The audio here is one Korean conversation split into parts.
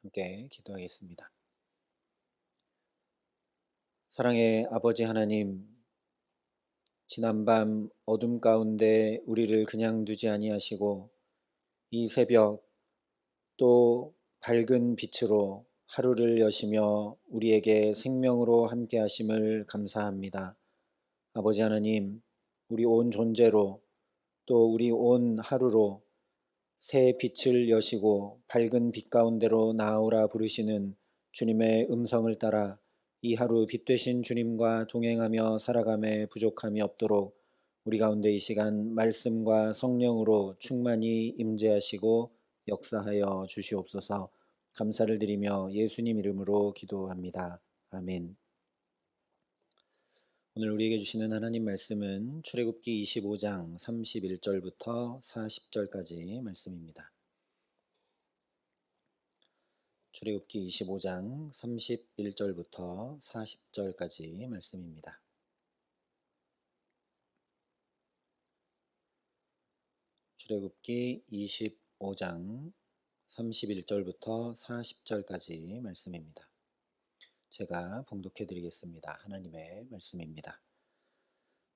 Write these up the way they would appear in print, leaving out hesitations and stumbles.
함께 기도하겠습니다. 사랑의 아버지 하나님, 지난밤 어둠 가운데 우리를 그냥 두지 아니하시고 이 새벽 또 밝은 빛으로 하루를 여시며 우리에게 생명으로 함께 하심을 감사합니다. 아버지 하나님, 우리 온 존재로 또 우리 온 하루로 새 빛을 여시고 밝은 빛 가운데로 나아오라 부르시는 주님의 음성을 따라 이 하루 빛 되신 주님과 동행하며 살아감에 부족함이 없도록 우리 가운데 이 시간 말씀과 성령으로 충만히 임재하시고 역사하여 주시옵소서. 감사를 드리며 예수님 이름으로 기도합니다. 아멘. 오늘 우리에게 주시는 하나님 말씀은 출애굽기 25장 31절부터 40절까지 말씀입니다. 출애굽기 25장 31절부터 40절까지 말씀입니다. 출애굽기 25장 31절부터 40절까지 말씀입니다. 제가 봉독해 드리겠습니다. 하나님의 말씀입니다.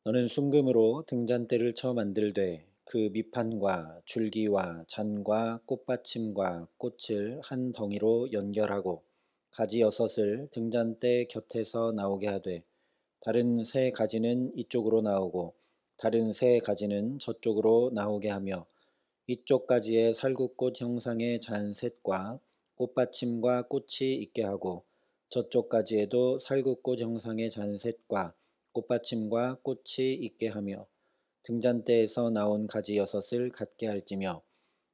너는 순금으로 등잔대를 쳐 만들되 그 밑판과 줄기와 잔과 꽃받침과 꽃을 한 덩이로 연결하고 가지 여섯을 등잔대 곁에서 나오게 하되 다른 세 가지는 이쪽으로 나오고 다른 세 가지는 저쪽으로 나오게 하며 이쪽 가지에 살구꽃 형상의 잔셋과 꽃받침과 꽃이 있게 하고 저쪽 가지에도 살구꽃 형상의 잔셋과 꽃받침과 꽃이 있게 하며 등잔대에서 나온 가지 여섯을 갖게 할지며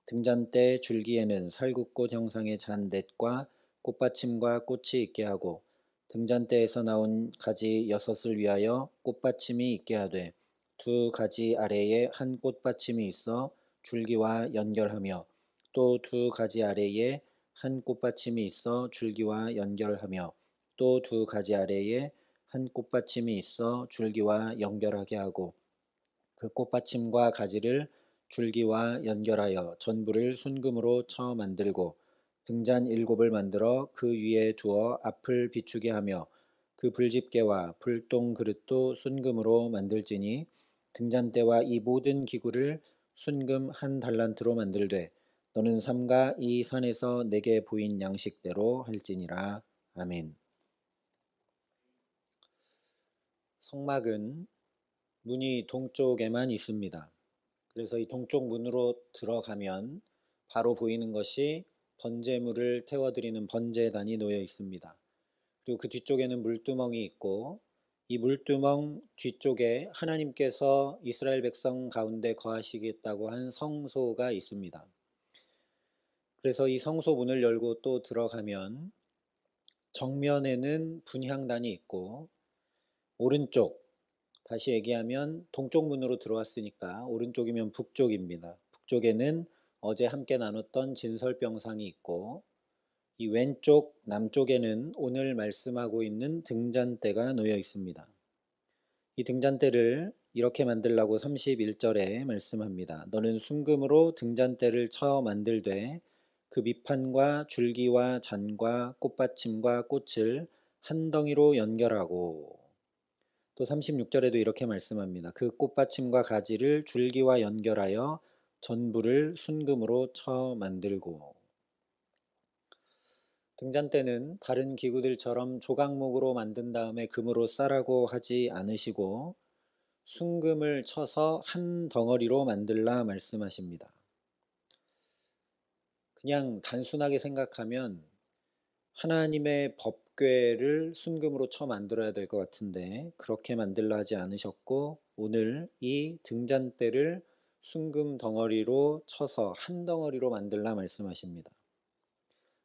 등잔대 줄기에는 살구꽃 형상의 잔넷과 꽃받침과 꽃이 있게 하고 등잔대에서 나온 가지 여섯을 위하여 꽃받침이 있게 하되 두 가지 아래에 한 꽃받침이 있어 줄기와 연결하며 또 두 가지 아래에 한 꽃받침이 있어 줄기와 연결하며 또 두 가지 아래에 한 꽃받침이 있어 줄기와 연결하게 하고 그 꽃받침과 가지를 줄기와 연결하여 전부를 순금으로 쳐 만들고 등잔 일곱을 만들어 그 위에 두어 앞을 비추게 하며 그 불집게와 불똥 그릇도 순금으로 만들지니 등잔대와 이 모든 기구를 순금 한 달란트로 만들되 너는 삼가 이 산에서 내게 보인 양식대로 할지니라. 아멘. 성막은 문이 동쪽에만 있습니다. 그래서 이 동쪽 문으로 들어가면 바로 보이는 것이 번제물을 태워드리는 번제단이 놓여 있습니다. 그리고 그 뒤쪽에는 물두멍이 있고 이 물두멍 뒤쪽에 하나님께서 이스라엘 백성 가운데 거하시겠다고 한 성소가 있습니다. 그래서 이 성소 문을 열고 또 들어가면 정면에는 분향단이 있고 오른쪽, 다시 얘기하면 동쪽 문으로 들어왔으니까 오른쪽이면 북쪽입니다. 북쪽에는 어제 함께 나눴던 진설병상이 있고 이 왼쪽 남쪽에는 오늘 말씀하고 있는 등잔대가 놓여 있습니다. 이 등잔대를 이렇게 만들라고 31절에 말씀합니다. 너는 순금으로 등잔대를 쳐 만들되 그 밑판과 줄기와 잔과 꽃받침과 꽃을 한 덩이로 연결하고 또 36절에도 이렇게 말씀합니다. 그 꽃받침과 가지를 줄기와 연결하여 전부를 순금으로 쳐 만들고 등잔대는 다른 기구들처럼 조각목으로 만든 다음에 금으로 싸라고 하지 않으시고 순금을 쳐서 한 덩어리로 만들라 말씀하십니다. 그냥 단순하게 생각하면 하나님의 법궤를 순금으로 쳐 만들어야 될 것 같은데 그렇게 만들라 하지 않으셨고 오늘 이 등잔대를 순금 덩어리로 쳐서 한 덩어리로 만들라 말씀하십니다.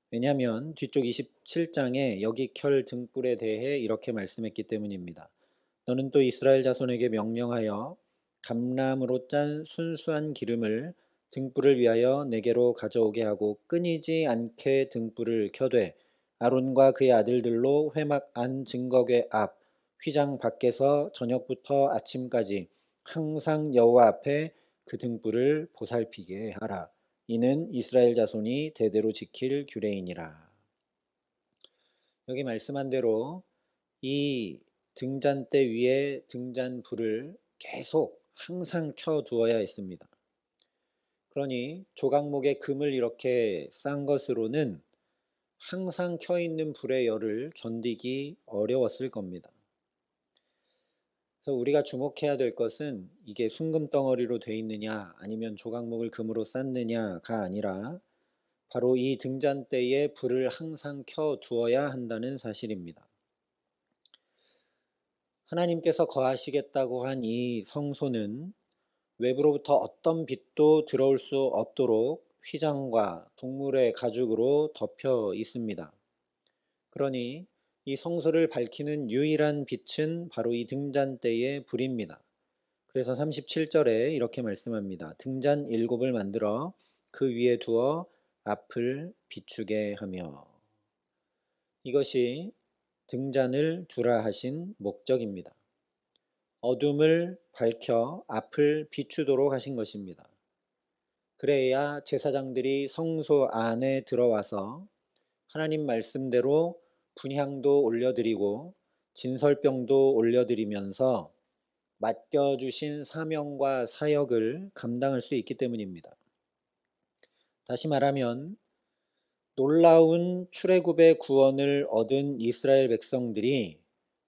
왜냐하면 뒤쪽 27장에 여기 켤 등불에 대해 이렇게 말씀했기 때문입니다. 너는 또 이스라엘 자손에게 명령하여 감람으로 짠 순수한 기름을 등불을 위하여 내게로 가져오게 하고 끊이지 않게 등불을 켜되 아론과 그의 아들들로 회막 안 증거궤 앞 휘장 밖에서 저녁부터 아침까지 항상 여호와 앞에 그 등불을 보살피게 하라. 이는 이스라엘 자손이 대대로 지킬 규례이니라. 여기 말씀한 대로 이 등잔대 위에 등잔불을 계속 항상 켜두어야 했습니다. 그러니 조각목에 금을 이렇게 싼 것으로는 항상 켜있는 불의 열을 견디기 어려웠을 겁니다. 그래서 우리가 주목해야 될 것은 이게 순금 덩어리로 돼 있느냐 아니면 조각목을 금으로 쌌느냐가 아니라 바로 이 등잔대에 불을 항상 켜두어야 한다는 사실입니다. 하나님께서 거하시겠다고 한 이 성소는 외부로부터 어떤 빛도 들어올 수 없도록 휘장과 동물의 가죽으로 덮여 있습니다. 그러니 이 성소를 밝히는 유일한 빛은 바로 이 등잔대의 불입니다. 그래서 37절에 이렇게 말씀합니다. 등잔 7을 만들어 그 위에 두어 앞을 비추게 하며. 이것이 등잔을 두라 하신 목적입니다. 어둠을 밝혀 앞을 비추도록 하신 것입니다. 그래야 제사장들이 성소 안에 들어와서 하나님 말씀대로 분향도 올려드리고 진설병도 올려드리면서 맡겨주신 사명과 사역을 감당할 수 있기 때문입니다. 다시 말하면 놀라운 출애굽의 구원을 얻은 이스라엘 백성들이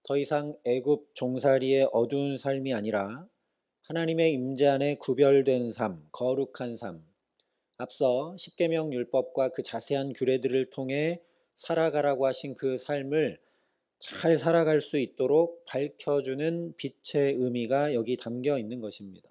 더 이상 애굽 종살이의 어두운 삶이 아니라 하나님의 임재 안에 구별된 삶, 거룩한 삶, 앞서 십계명 율법과 그 자세한 규례들을 통해 살아가라고 하신 그 삶을 잘 살아갈 수 있도록 밝혀주는 빛의 의미가 여기 담겨 있는 것입니다.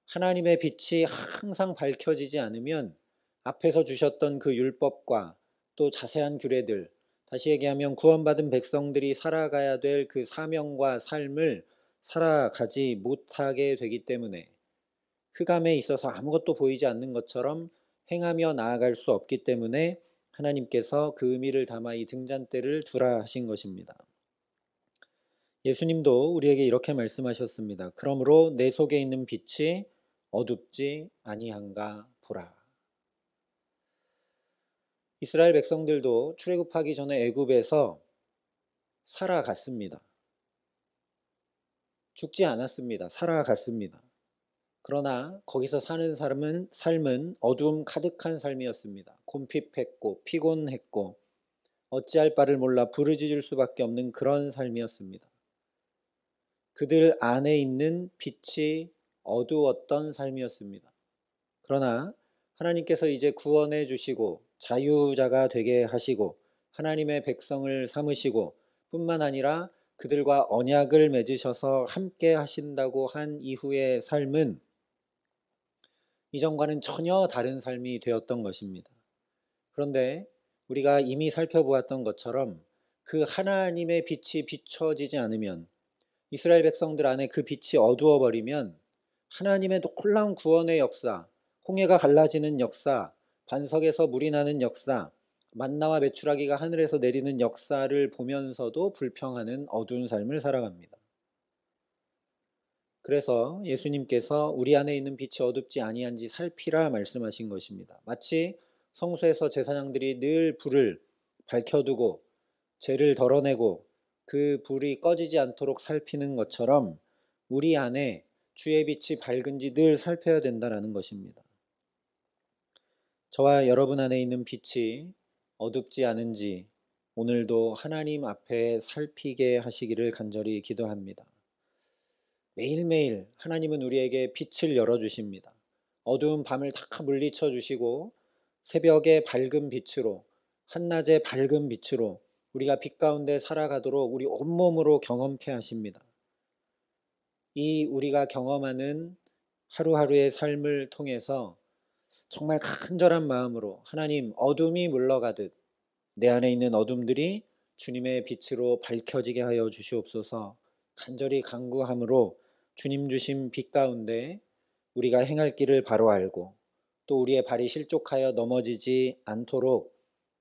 하나님의 빛이 항상 밝혀지지 않으면 앞에서 주셨던 그 율법과 또 자세한 규례들, 다시 얘기하면 구원받은 백성들이 살아가야 될 그 사명과 삶을 살아가지 못하게 되기 때문에 흑암에 있어서 아무것도 보이지 않는 것처럼 행하며 나아갈 수 없기 때문에 하나님께서 그 의미를 담아 이 등잔대를 두라 하신 것입니다. 예수님도 우리에게 이렇게 말씀하셨습니다. 그러므로 내 속에 있는 빛이 어둡지 아니한가 보라. 이스라엘 백성들도 출애굽하기 전에 애굽에서 살아갔습니다. 죽지 않았습니다. 살아갔습니다. 그러나 거기서 사는 삶은 어두움 가득한 삶이었습니다. 곰핍했고 피곤했고 어찌할 바를 몰라 부르짖을 수밖에 없는 그런 삶이었습니다. 그들 안에 있는 빛이 어두웠던 삶이었습니다. 그러나 하나님께서 이제 구원해 주시고 자유자가 되게 하시고 하나님의 백성을 삼으시고 뿐만 아니라 그들과 언약을 맺으셔서 함께 하신다고 한 이후의 삶은 이전과는 전혀 다른 삶이 되었던 것입니다. 그런데 우리가 이미 살펴보았던 것처럼 그 하나님의 빛이 비춰지지 않으면 이스라엘 백성들 안에 그 빛이 어두워 버리면 하나님의 놀라운 구원의 역사, 홍해가 갈라지는 역사, 반석에서 물이 나는 역사, 만나와 메추라기가 하늘에서 내리는 역사를 보면서도 불평하는 어두운 삶을 살아갑니다. 그래서 예수님께서 우리 안에 있는 빛이 어둡지 아니한지 살피라 말씀하신 것입니다. 마치 성소에서 제사장들이 늘 불을 밝혀두고 죄를 덜어내고 그 불이 꺼지지 않도록 살피는 것처럼 우리 안에 주의 빛이 밝은지 늘 살펴야 된다는 것입니다. 저와 여러분 안에 있는 빛이 어둡지 않은지 오늘도 하나님 앞에 살피게 하시기를 간절히 기도합니다. 매일매일 하나님은 우리에게 빛을 열어주십니다. 어두운 밤을 다 물리쳐 주시고 새벽의 밝은 빛으로, 한낮의 밝은 빛으로 우리가 빛 가운데 살아가도록 우리 온몸으로 경험케 하십니다. 이 우리가 경험하는 하루하루의 삶을 통해서 정말 간절한 마음으로 하나님, 어둠이 물러가듯 내 안에 있는 어둠들이 주님의 빛으로 밝혀지게 하여 주시옵소서. 간절히 간구함으로 주님 주신 빛 가운데 우리가 행할 길을 바로 알고 또 우리의 발이 실족하여 넘어지지 않도록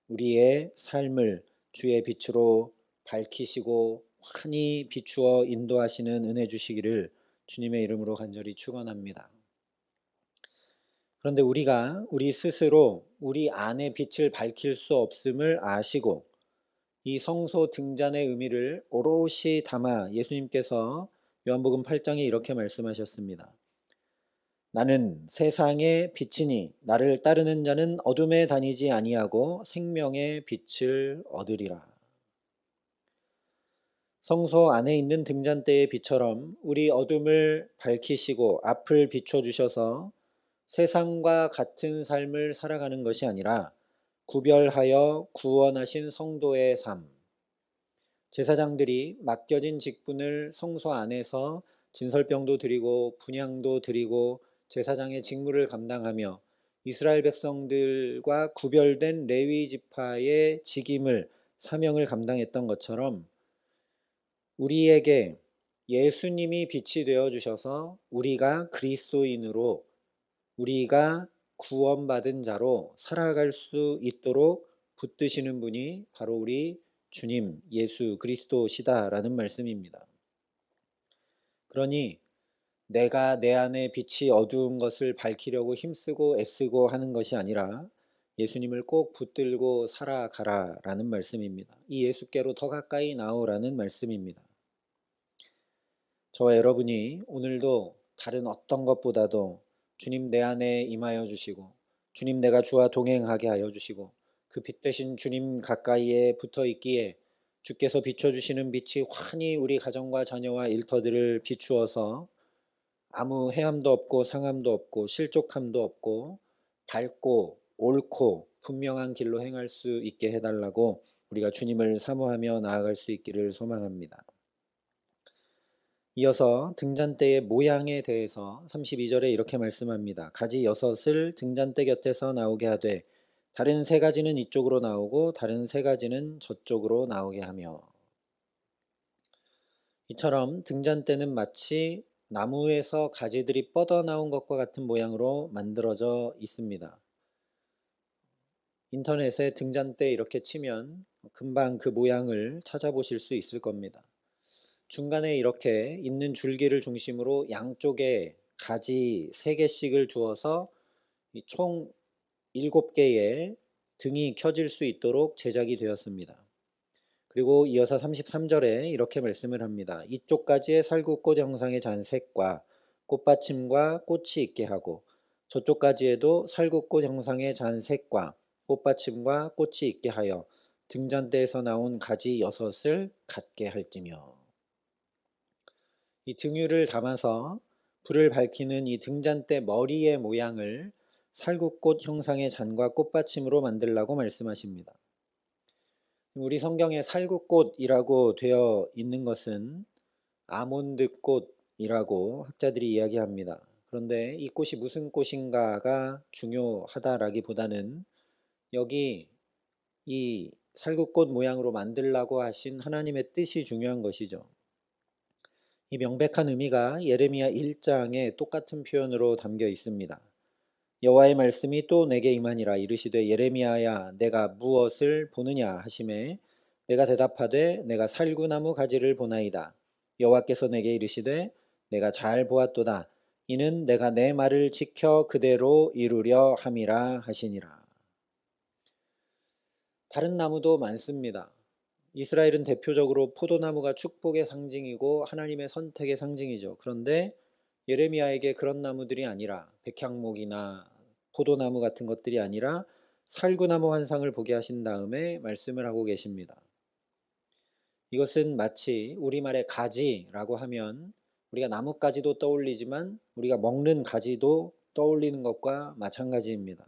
우리의 삶을 주의 빛으로 밝히시고 환히 비추어 인도하시는 은혜 주시기를 주님의 이름으로 간절히 축원합니다. 그런데 우리가 우리 스스로 우리 안에 빛을 밝힐 수 없음을 아시고 이 성소 등잔의 의미를 오롯이 담아 예수님께서 요한복음 8장에 이렇게 말씀하셨습니다. 나는 세상의 빛이니 나를 따르는 자는 어둠에 다니지 아니하고 생명의 빛을 얻으리라. 성소 안에 있는 등잔대의 빛처럼 우리 어둠을 밝히시고 앞을 비춰주셔서 세상과 같은 삶을 살아가는 것이 아니라 구별하여 구원하신 성도의 삶, 제사장들이 맡겨진 직분을 성소 안에서 진설병도 드리고 분향도 드리고 제사장의 직무를 감당하며 이스라엘 백성들과 구별된 레위 지파의 직임을 사명을 감당했던 것처럼 우리에게 예수님이 빛이 되어 주셔서 우리가 그리스도인으로 우리가 구원받은 자로 살아갈 수 있도록 붙드시는 분이 바로 우리 주님 예수 그리스도시다라는 말씀입니다. 그러니 내가 내 안에 빛이 어두운 것을 밝히려고 힘쓰고 애쓰고 하는 것이 아니라 예수님을 꼭 붙들고 살아가라라는 말씀입니다. 이 예수께로 더 가까이 나오라는 말씀입니다. 저와 여러분이 오늘도 다른 어떤 것보다도 주님 내 안에 임하여 주시고 주님 내가 주와 동행하게 하여 주시고 그 빛 대신 주님 가까이에 붙어 있기에 주께서 비춰주시는 빛이 환히 우리 가정과 자녀와 일터들을 비추어서 아무 해함도 없고 상함도 없고 실족함도 없고 밝고 옳고 분명한 길로 행할 수 있게 해달라고 우리가 주님을 사모하며 나아갈 수 있기를 소망합니다. 이어서 등잔대의 모양에 대해서 32절에 이렇게 말씀합니다. 가지 6을 등잔대 곁에서 나오게 하되 다른 3가지는 이쪽으로 나오고 다른 3가지는 저쪽으로 나오게 하며. 이처럼 등잔대는 마치 나무에서 가지들이 뻗어나온 것과 같은 모양으로 만들어져 있습니다. 인터넷에 등잔대 이렇게 치면 금방 그 모양을 찾아보실 수 있을 겁니다. 중간에 이렇게 있는 줄기를 중심으로 양쪽에 가지 3개씩을 두어서 총 7개의 등이 켜질 수 있도록 제작이 되었습니다. 그리고 이어서 33절에 이렇게 말씀을 합니다. 이쪽 가지에 살구꽃 형상의 잔색과 꽃받침과 꽃이 있게 하고 저쪽 가지에도 살구꽃 형상의 잔색과 꽃받침과 꽃이 있게 하여 등잔대에서 나온 가지 6을 갖게 할지며. 이 등유를 담아서 불을 밝히는 이 등잔대 머리의 모양을 살구꽃 형상의 잔과 꽃받침으로 만들라고 말씀하십니다. 우리 성경에 살구꽃이라고 되어 있는 것은 아몬드꽃이라고 학자들이 이야기합니다. 그런데 이 꽃이 무슨 꽃인가가 중요하다라기보다는 여기 이 살구꽃 모양으로 만들라고 하신 하나님의 뜻이 중요한 것이죠. 이 명백한 의미가 예레미야 1장에 똑같은 표현으로 담겨 있습니다. 여호와의 말씀이 또 내게 임하니라 이르시되 예레미야야 내가 무엇을 보느냐 하시매 내가 대답하되 내가 살구나무 가지를 보나이다. 여호와께서 내게 이르시되 내가 잘 보았도다. 이는 내가 내 말을 지켜 그대로 이루려 함이라 하시니라. 다른 나무도 많습니다. 이스라엘은 대표적으로 포도나무가 축복의 상징이고 하나님의 선택의 상징이죠. 그런데 예레미야에게 그런 나무들이 아니라 백향목이나 포도나무 같은 것들이 아니라 살구나무 환상을 보게 하신 다음에 말씀을 하고 계십니다. 이것은 마치 우리말의 가지라고 하면 우리가 나뭇가지도 떠올리지만 우리가 먹는 가지도 떠올리는 것과 마찬가지입니다.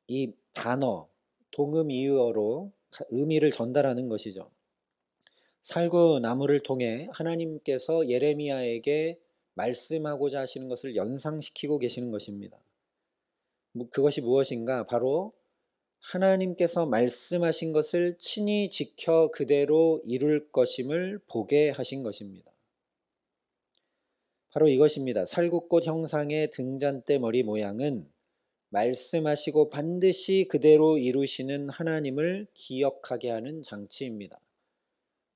이 단어, 동음이의어로 의미를 전달하는 것이죠. 살구나무를 통해 하나님께서 예레미야에게 말씀하고자 하시는 것을 연상시키고 계시는 것입니다. 그것이 무엇인가? 바로 하나님께서 말씀하신 것을 친히 지켜 그대로 이룰 것임을 보게 하신 것입니다. 바로 이것입니다. 살구꽃 형상의 등잔대 머리 모양은 말씀하시고 반드시 그대로 이루시는 하나님을 기억하게 하는 장치입니다.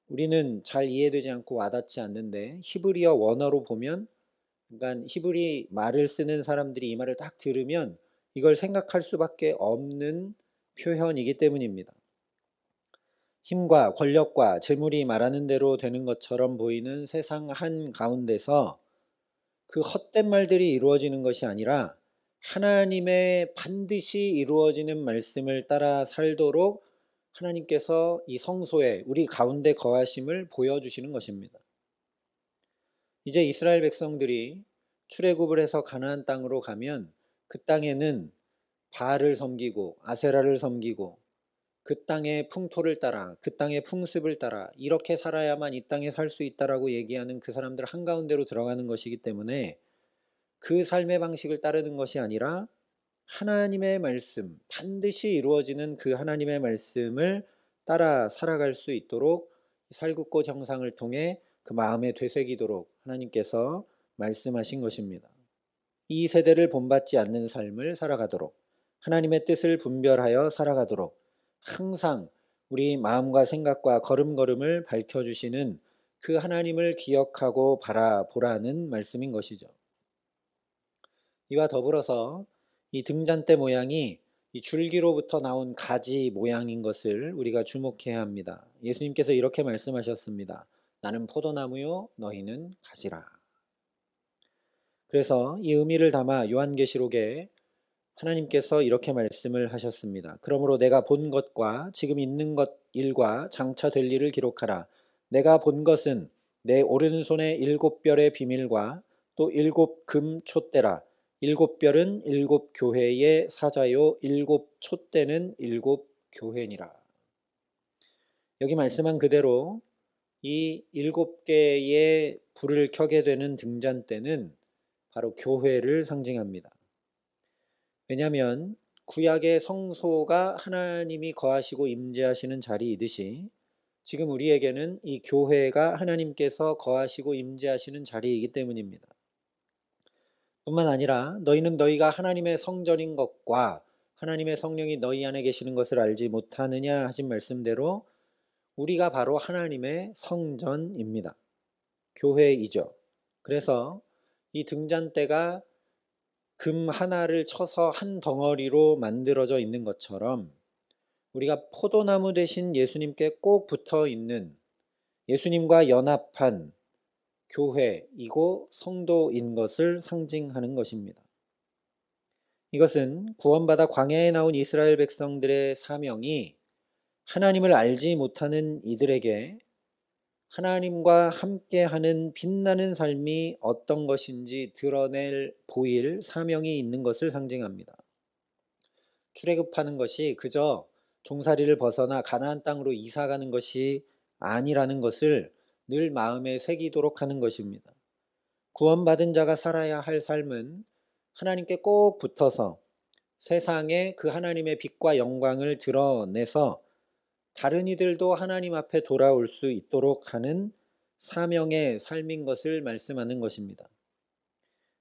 우리는 잘 이해되지 않고 와닿지 않는데 히브리어 원어로 보면 그러니까 히브리 말을 쓰는 사람들이 이 말을 딱 들으면 이걸 생각할 수밖에 없는 표현이기 때문입니다. 힘과 권력과 재물이 말하는 대로 되는 것처럼 보이는 세상 한가운데서 그 헛된 말들이 이루어지는 것이 아니라 하나님의 반드시 이루어지는 말씀을 따라 살도록 하나님께서 이 성소에 우리 가운데 거하심을 보여주시는 것입니다. 이제 이스라엘 백성들이 출애굽을 해서 가나안 땅으로 가면 그 땅에는 바알을 섬기고 아세라를 섬기고 그 땅의 풍토를 따라 그 땅의 풍습을 따라 이렇게 살아야만 이 땅에 살 수 있다라고 얘기하는 그 사람들 한가운데로 들어가는 것이기 때문에 그 삶의 방식을 따르는 것이 아니라 하나님의 말씀, 반드시 이루어지는 그 하나님의 말씀을 따라 살아갈 수 있도록 살굽고 형상을 통해 그 마음에 되새기도록 하나님께서 말씀하신 것입니다. 이 세대를 본받지 않는 삶을 살아가도록 하나님의 뜻을 분별하여 살아가도록 항상 우리 마음과 생각과 걸음걸음을 밝혀주시는 그 하나님을 기억하고 바라보라는 말씀인 것이죠. 이와 더불어서 이 등잔대 모양이 이 줄기로부터 나온 가지 모양인 것을 우리가 주목해야 합니다. 예수님께서 이렇게 말씀하셨습니다. 나는 포도나무요 너희는 가지라. 그래서 이 의미를 담아 요한계시록에 하나님께서 이렇게 말씀을 하셨습니다. 그러므로 내가 본 것과 지금 있는 것 일과 장차 될 일을 기록하라. 내가 본 것은 내 오른손의 일곱 별의 비밀과 또 일곱 금 촛대라. 일곱 별은 일곱 교회의 사자요 일곱 촛대는 일곱 교회니라. 여기 말씀한 그대로 이 일곱 개의 불을 켜게 되는 등잔대는 바로 교회를 상징합니다. 왜냐하면 구약의 성소가 하나님이 거하시고 임재하시는 자리이듯이 지금 우리에게는 이 교회가 하나님께서 거하시고 임재하시는 자리이기 때문입니다. 뿐만 아니라 너희는 너희가 하나님의 성전인 것과 하나님의 성령이 너희 안에 계시는 것을 알지 못하느냐 하신 말씀대로 우리가 바로 하나님의 성전입니다. 교회이죠. 그래서 이 등잔대가 금 하나를 쳐서 한 덩어리로 만들어져 있는 것처럼 우리가 포도나무 대신 예수님께 꼭 붙어 있는 예수님과 연합한 교회이고 성도인 것을 상징하는 것입니다. 이것은 구원받아 광야에 나온 이스라엘 백성들의 사명이 하나님을 알지 못하는 이들에게 하나님과 함께하는 빛나는 삶이 어떤 것인지 드러낼 보일 사명이 있는 것을 상징합니다. 출애굽하는 것이 그저 종살이를 벗어나 가나안 땅으로 이사가는 것이 아니라는 것을 늘 마음에 새기도록 하는 것입니다. 구원받은 자가 살아야 할 삶은 하나님께 꼭 붙어서 세상에 그 하나님의 빛과 영광을 드러내서 다른 이들도 하나님 앞에 돌아올 수 있도록 하는 사명의 삶인 것을 말씀하는 것입니다.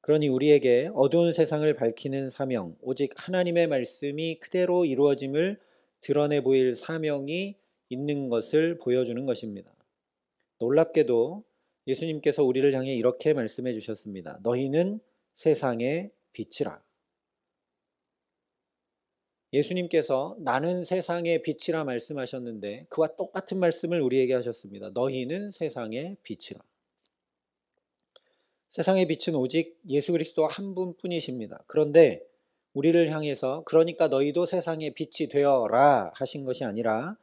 그러니 우리에게 어두운 세상을 밝히는 사명, 오직 하나님의 말씀이 그대로 이루어짐을 드러내 보일 사명이 있는 것을 보여주는 것입니다. 놀랍게도 예수님께서 우리를 향해 이렇게 말씀해 주셨습니다. 너희는 세상의 빛이라. 예수님께서 나는 세상의 빛이라 말씀하셨는데 그와 똑같은 말씀을 우리에게 하셨습니다. 너희는 세상의 빛이라. 세상의 빛은 오직 예수 그리스도 한 분뿐이십니다. 그런데 우리를 향해서 그러니까 너희도 세상의 빛이 되어라 하신 것이 아니라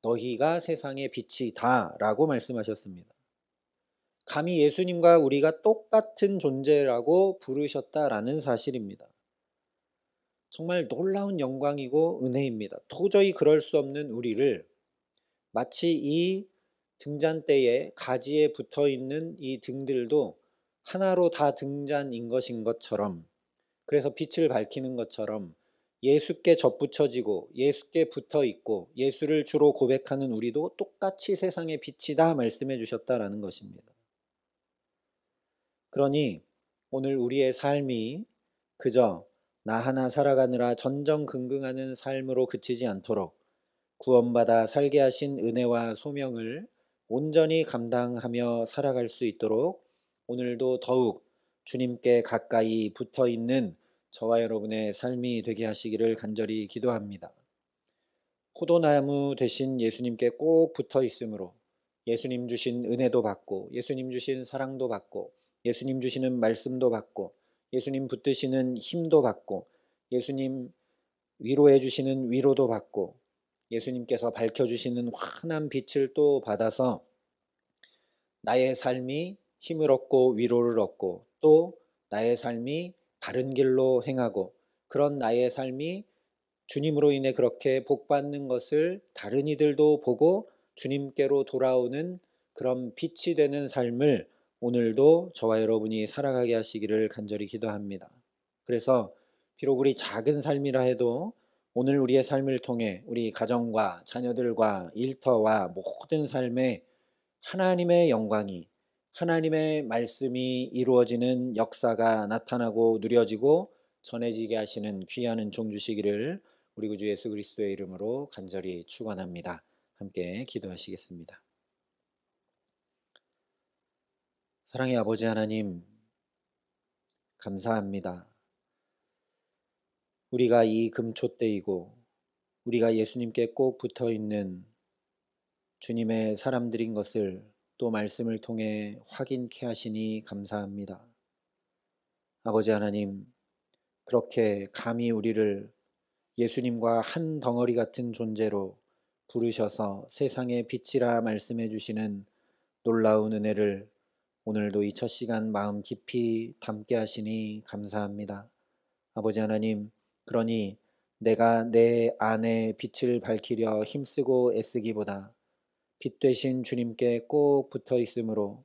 너희가 세상의 빛이다 라고 말씀하셨습니다. 감히 예수님과 우리가 똑같은 존재라고 부르셨다라는 사실입니다. 정말 놀라운 영광이고 은혜입니다. 도저히 그럴 수 없는 우리를 마치 이 등잔대에 가지에 붙어 있는 이 등들도 하나로 다 등잔인 것인 것처럼, 그래서 빛을 밝히는 것처럼 예수께 접붙여지고 예수께 붙어 있고 예수를 주로 고백하는 우리도 똑같이 세상의 빛이다 말씀해 주셨다라는 것입니다. 그러니 오늘 우리의 삶이 그저 나 하나 살아가느라 전전긍긍하는 삶으로 그치지 않도록 구원받아 살게 하신 은혜와 소명을 온전히 감당하며 살아갈 수 있도록 오늘도 더욱 주님께 가까이 붙어 있는 저와 여러분의 삶이 되게 하시기를 간절히 기도합니다. 포도나무 되신 예수님께 꼭 붙어 있으므로 예수님 주신 은혜도 받고 예수님 주신 사랑도 받고 예수님 주시는 말씀도 받고 예수님 붙드시는 힘도 받고 예수님 위로해 주시는 위로도 받고 예수님께서 밝혀주시는 환한 빛을 또 받아서 나의 삶이 힘을 얻고 위로를 얻고 또 나의 삶이 바른 길로 행하고 그런 나의 삶이 주님으로 인해 그렇게 복받는 것을 다른 이들도 보고 주님께로 돌아오는 그런 빛이 되는 삶을 오늘도 저와 여러분이 살아가게 하시기를 간절히 기도합니다. 그래서 비록 우리 작은 삶이라 해도 오늘 우리의 삶을 통해 우리 가정과 자녀들과 일터와 모든 삶에 하나님의 영광이 하나님의 말씀이 이루어지는 역사가 나타나고 누려지고 전해지게 하시는 귀한 은총 주시기를 우리 구주 예수 그리스도의 이름으로 간절히 축원합니다. 함께 기도하시겠습니다. 사랑의 아버지 하나님, 감사합니다. 우리가 이 금초대이고 우리가 예수님께 꼭 붙어 있는 주님의 사람들인 것을 또 말씀을 통해 확인케 하시니 감사합니다. 아버지 하나님, 그렇게 감히 우리를 예수님과 한 덩어리 같은 존재로 부르셔서 세상의 빛이라 말씀해 주시는 놀라운 은혜를 오늘도 이 첫 시간 마음 깊이 담게 하시니 감사합니다. 아버지 하나님, 그러니 내가 내 안에 빛을 밝히려 힘쓰고 애쓰기보다 빛 되신 주님께 꼭 붙어 있으므로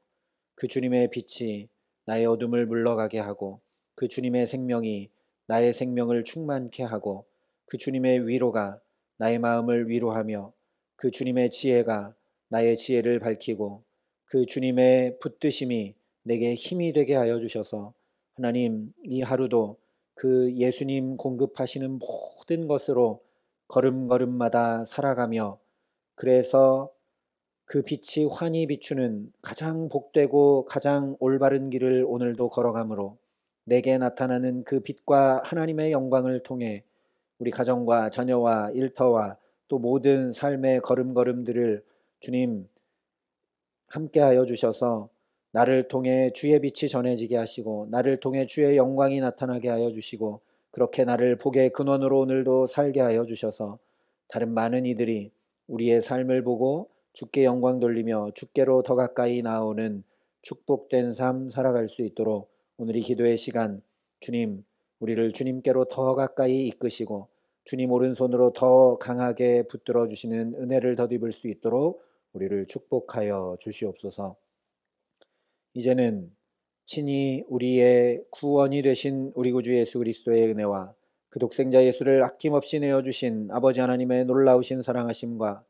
그 주님의 빛이 나의 어둠을 물러가게 하고 그 주님의 생명이 나의 생명을 충만케 하고 그 주님의 위로가 나의 마음을 위로하며 그 주님의 지혜가 나의 지혜를 밝히고 그 주님의 붙드심이 내게 힘이 되게 하여 주셔서 하나님, 이 하루도 그 예수님 공급하시는 모든 것으로 걸음걸음마다 살아가며 그래서 그 빛이 환히 비추는 가장 복되고 가장 올바른 길을 오늘도 걸어가므로 내게 나타나는 그 빛과 하나님의 영광을 통해 우리 가정과 자녀와 일터와 또 모든 삶의 걸음걸음들을 주님 함께하여 주셔서 나를 통해 주의 빛이 전해지게 하시고 나를 통해 주의 영광이 나타나게 하여 주시고 그렇게 나를 복의 근원으로 오늘도 살게 하여 주셔서 다른 많은 이들이 우리의 삶을 보고 주께 영광 돌리며 주께로 더 가까이 나오는 축복된 삶 살아갈 수 있도록 오늘 이 기도의 시간 주님, 우리를 주님께로 더 가까이 이끄시고 주님 오른손으로 더 강하게 붙들어 주시는 은혜를 덧입을 수 있도록 우리를 축복하여 주시옵소서. 이제는 친히 우리의 구원이 되신 우리 구주 예수 그리스도의 은혜와 그 독생자 예수를 아낌없이 내어주신 아버지 하나님의 놀라우신 사랑하심과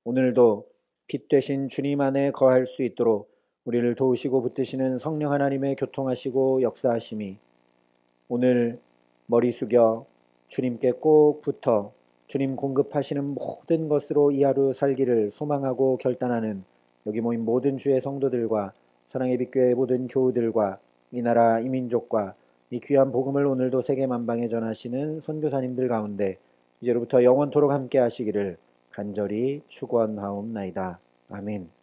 오늘도 빛 되신 주님 안에 거할 수 있도록 우리를 도우시고 붙드시는 성령 하나님의 교통하시고 역사하심이 오늘 머리 숙여 주님께 꼭 붙어 주님 공급하시는 모든 것으로 이 하루 살기를 소망하고 결단하는 여기 모인 모든 주의 성도들과 사랑의 빛교회의 모든 교우들과 이 나라 이 민족과 이 귀한 복음을 오늘도 세계 만방에 전하시는 선교사님들 가운데 이제로부터 영원토록 함께 하시기를 간절히 축원하옵나이다. 아멘.